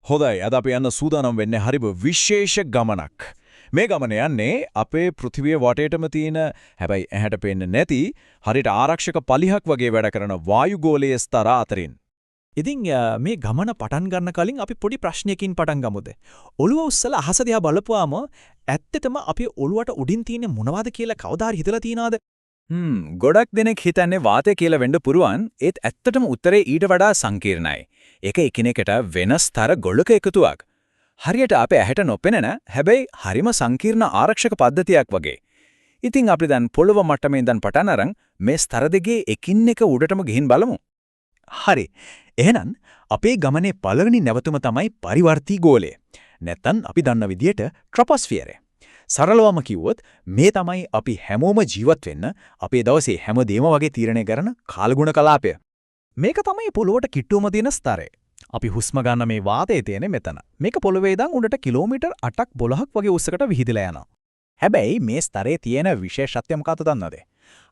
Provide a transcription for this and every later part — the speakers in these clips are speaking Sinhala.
හොඳයි අද අපි යන්න සූදානම් වෙන්නේ හරිම විශේෂ ගමනක්. මේ ගමන යන්නේ අපේ පෘථිවිය වටේටම තියෙන හැබැයි ඇහැට පේන්නේ නැති හරියට ආරක්ෂක පලිහක් වගේ වැඩ කරන වායුගෝලීය ස්තර අතරින්. ඉතින් මේ ගමන පටන් ගන්න කලින් අපි පොඩි ප්‍රශ්නයකින් පටන් ගමුද? ඔළුව උස්සලා අහස දිහා බලපුවාම ඇත්තටම අපි ඔළුවට උඩින් තියෙන මොනවද කියලා කවදාද හිතලා තියනවද? ගොඩක් දෙනෙක් හිතන්නේ වාතය කියලා වෙන්න පුරුවන්. ඒත් ඇත්තටම උත්තරේ ඊට වඩා සංකීර්ණයි. ඒක එකිනෙකට වෙනස්තර ගොළුක එකතුවක්. හරියට අපේ ඇහැට නොපෙනෙන හැබැයි හරිම සංකීර්ණ ආරක්ෂක පද්ධතියක් වගේ. ඉතින් අපි දැන් පොළොව මට්ටමේ ඉඳන් පටන් අරන් මේ ස්තර දෙකේ එකින් එක උඩටම ගිහින් බලමු. හරි. එහෙනම් අපේ ගමනේ පළවෙනි නැවතුම තමයි පරිවර්තී ගෝලය. නැත්තම් අපි දන්න විදියට ට්‍රොපොස්ෆියරය. සරලවම කිව්වොත් මේ තමයි අපි හැමෝම ජීවත් වෙන්න අපේ දවසේ හැමදේම වගේ තීරණය කරන කාලගුණ කලාපය. මේක තමයි පොළොවට කිට්ටුවම තියෙන ස්තරය. අපි හුස්ම ගන්න මේ වාතයේ තියෙන මෙතන. මේක පොළොවේ ඉඳන් උඩට කිලෝමීටර් 8ක් 12ක් වගේ උස්සකට විහිදලා යනවා. හැබැයි මේ ස්තරයේ තියෙන විශේෂත්වය මොකක්ද දන්නවද?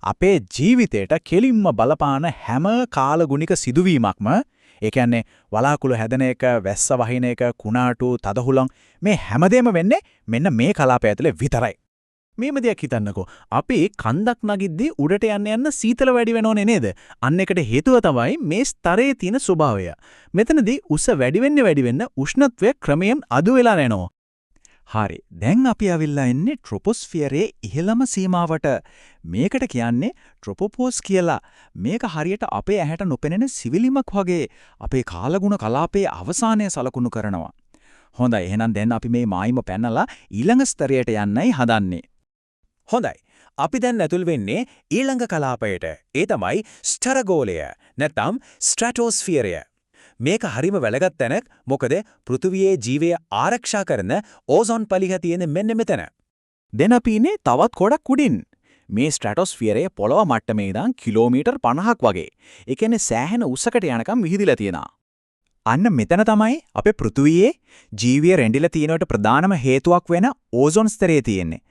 අපේ ජීවිතේට කෙලින්ම බලපාන හැම කාලගුණික සිදුවීමක්ම ඒ කියන්නේ වලාකුළු හැදෙන එක, වැස්ස වහින එක, කුණාටු, තදහුලං මේ හැමදේම වෙන්නේ මෙන්න මේ කලාපය ඇතුලේ විතරයි. මේම දෙයක් හිතන්නකෝ. අපි කන්දක් නගිද්දී උඩට යන්න සීතල වැඩි වෙනෝනේ නේද? අන්න එකට හේතුව තමයි මේ ස්තරයේ තියෙන ස්වභාවය. මෙතනදී උස වැඩි වෙන්න උෂ්ණත්වය ක්‍රමයෙන් අඩු වෙලා යනවා. හරි. දැන් අපි අවිල්ලා එන්නේ ට්‍රොපොස්ෆියරයේ ඉහළම සීමාවට. මේකට කියන්නේ ට්‍රොපොපෝස් කියලා. මේක හරියට අපේ ඇහැට නොපෙනෙන සිවිලිමක් වගේ අපේ කාලගුණ කලාපයේ අවසානය සලකුණු කරනවා. හොඳයි. එහෙනම් දැන් අපි මේ මායිම පැනලා ඊළඟ ස්තරයට යන්නයි හදන්නේ. හොඳයි. අපි දැන් ඇතුල් වෙන්නේ ඊළඟ කලාපයට. ඒ තමයි ස්තරගෝලය. නැත්නම් ස්ට්‍රැටොස්ෆියරය. මේක හරිම වැළගත් තැනක්. මොකද පෘථුවියේ ජීවය ආරක්ෂා කරන ඕසෝන් පලිහ තියෙන මෙන්න මෙතන. දැන් අපි ඉන්නේ තවත් ගොඩක් උඩින්. මේ ස්ට්‍රැටොස්ෆියරයේ පොළොව මට්ටමේ ඉඳන් කිලෝමීටර් 50ක් වගේ. ඒ කියන්නේ සෑහෙන උසකට යනකම් විහිදිලා තියෙනවා. අන්න මෙතන තමයි අපේ පෘථුවියේ ජීවිය රැඳිලා තියෙනවට ප්‍රධානම හේතුවක් වෙන ඕසෝන් ස්තරය තියෙන්නේ.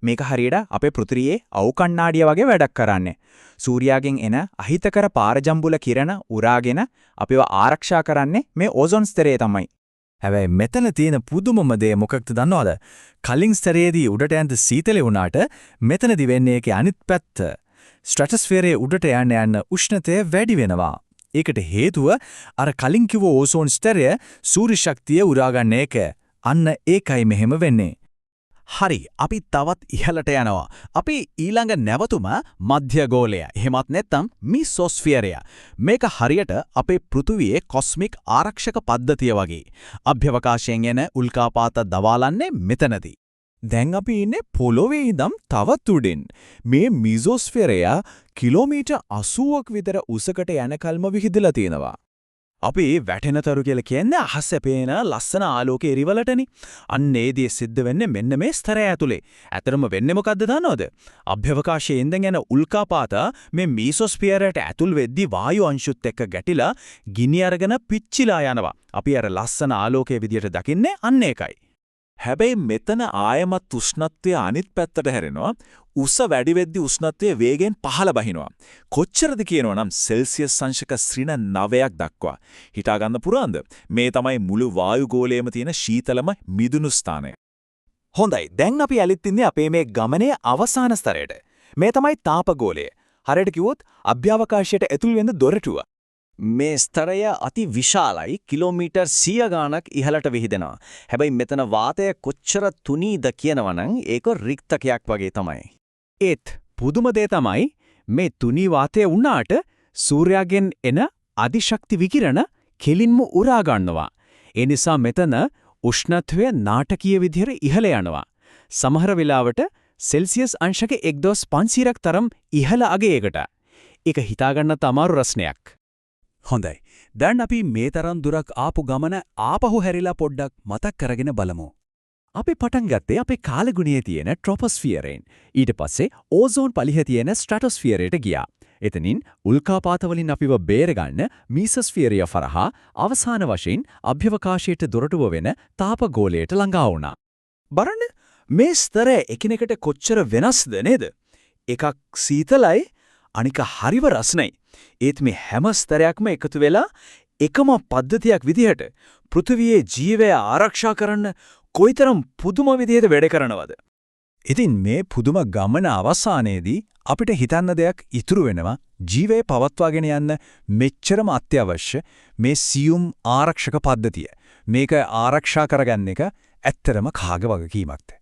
මේක හරියට අපේ පෘථිවියේ අවු කණ්ණාඩිය වගේ වැඩක් කරන්නේ. සූර්යාගෙන් එන අහිතකර පාරජම්බුල කිරණ උරාගෙන අපිව ආරක්ෂා කරන්නේ මේ ඕසෝන් ස්තරය තමයි. හැබැයි මෙතන තියෙන පුදුමම දේ මොකක්ද දන්නවද? කලින් ස්තරයේදී උඩට යන්න සීතල වුණාට මෙතනදී වෙන්නේ ඒකේ අනිත් පැත්ත. ස්ට්‍රැටොස්ෆියරයේ උඩට යන්න උෂ්ණතය වැඩි වෙනවා. ඒකට හේතුව අර කලින් කිව්ව ඕසෝන් ස්තරය සූර්ය ශක්තිය උරා ගන්න එක. අන්න ඒකයි මෙහෙම වෙන්නේ. හරි. අපි තවත් ඉහළට යනවා. අපි ඊළඟ නැවතුම මධ්‍ය ගෝලය. එහෙමත් නැත්නම් මීසොස්ෆියරය. මේක හරියට අපේ පෘථුවියේ කොස්මික් ආරක්ෂක පද්ධතිය වගේ. අභ්‍යවකාශයෙන් එන උල්කාපාත දවාලන්නේ මෙතනදී. දැන් අපි ඉන්නේ පොළොවේ ඉඳන් තවත් උඩින්. මේ මීසොස්ෆියරය කිලෝමීටර් 80ක් විතර උසකට යනකල්ම විහිදලා තියෙනවා. අපි වැටෙනතරු කියලා කියන්නේ අහසේ පේන ලස්සන ආලෝක එරිවලටනේ. අන්න ඒදී සිද්ධ වෙන්නේ මෙන්න මේ ස්තරය ඇතුලේ. ඇතරම වෙන්නේ මොකද්ද දන්නවද? අභ්‍යවකාශයේ ඉඳන් යන උල්කාපාත මේ මීසොස්ෆියරයට ඇතුල් වෙද්දී වායු අංශුත් එක්ක ගැටිලා ගිනි අරගෙන පිච්චිලා යනවා. අපි අර ලස්සන ආලෝකයේ විදියට දකින්නේ අන්න ඒකයි. හැබැයි මෙතන ආයමත් උෂ්ණත්වය අනිත් පැත්තට හැරෙනවා. උස වැඩි වෙද්දී උෂ්ණත්වය වේගෙන් පහළ බහිනවා. කොච්චරද කියනවා නම් සෙල්සියස් අංශක ඍණ 9ක් දක්වා. හිතා ගන්න පුරාන්ද? මේ තමයි මුළු වායුගෝලයේම තියෙන ශීතලම මිදුණු ස්ථානය. හොඳයි. දැන් අපි ඇලිත් ඉන්නේ අපේ මේ ගමනේ අවසාන ස්තරයට. මේ තමයි තාපගෝලය. හරියට කිව්වොත් අභ්‍යවකාශයට ඇතුල් වෙන දොරටුව. මේ ස්තරය අති විශාලයි. කිලෝමීටර් 100 ගාණක් ඉහළට විහිදෙනවා. හැබැයි මෙතන වාතය කොච්චර තුනීද කියනවනම් ඒක රික්තකයක් වගේ තමයි. ඒත් පුදුම දේ තමයි මේ තුනී වාතය වුණාට සූර්යාගෙන් එන අධිශක්ති විකිරණ කෙලින්ම උරා ගන්නවා. ඒ නිසා මෙතන උෂ්ණත්වය නාටකීය විදිහට ඉහළ යනවා. සමහර වෙලාවට සෙල්සියස් අංශක 1500ක් තරම් ඉහළ අගයකට. ඒක හිතාගන්න තමාරු රස්නයක්. හොඳයි. දැන් අපි මේ තරම් දුරක් ආපු ගමන ආපහු හැරිලා පොඩ්ඩක් මතක් කරගෙන බලමු. අපි පටන් ගත්තේ අපේ කාලගුණයේ තියෙන ට්‍රොපොස්ෆියරෙන්. ඊට පස්සේ ඕසෝන් පලිහ තියෙන ස්ට්‍රැටොස්ෆියරයට ගියා. එතනින් උල්කාපාත වලින් අපිව බේරගන්න මීසොස්ෆියරය හරහා අවසාන වශයෙන් අභ්‍යවකාශයට දොරටුව වෙන තාපගෝලයට ළඟා වුණා. බලන්න මේ ස්තරය එකිනෙකට කොච්චර වෙනස්ද නේද? එකක් සීතලයි අනික හරිව රස්නයි. ඒත් මේ හැම ස්තරයක්ම එකතු වෙලා එකම පද්ධතියක් විදිහට පෘථිවියේ ජීවය ආරක්ෂා කරන්න කොයිතරම් පුදුම විදිහට වැඩ කරනවද? ඉතින් මේ පුදුම ගමන අවසානයේදී අපිට හිතන්න දෙයක් ඉතුරු වෙනවා ජීවය පවත්වාගෙන යන්න මෙච්චරම අත්‍යවශ්‍ය මේ සියුම් ආරක්ෂක පද්ධතිය. මේක ආරක්ෂා කරගන්න එක ඇත්තරම කාගේ වගකීමක්ද?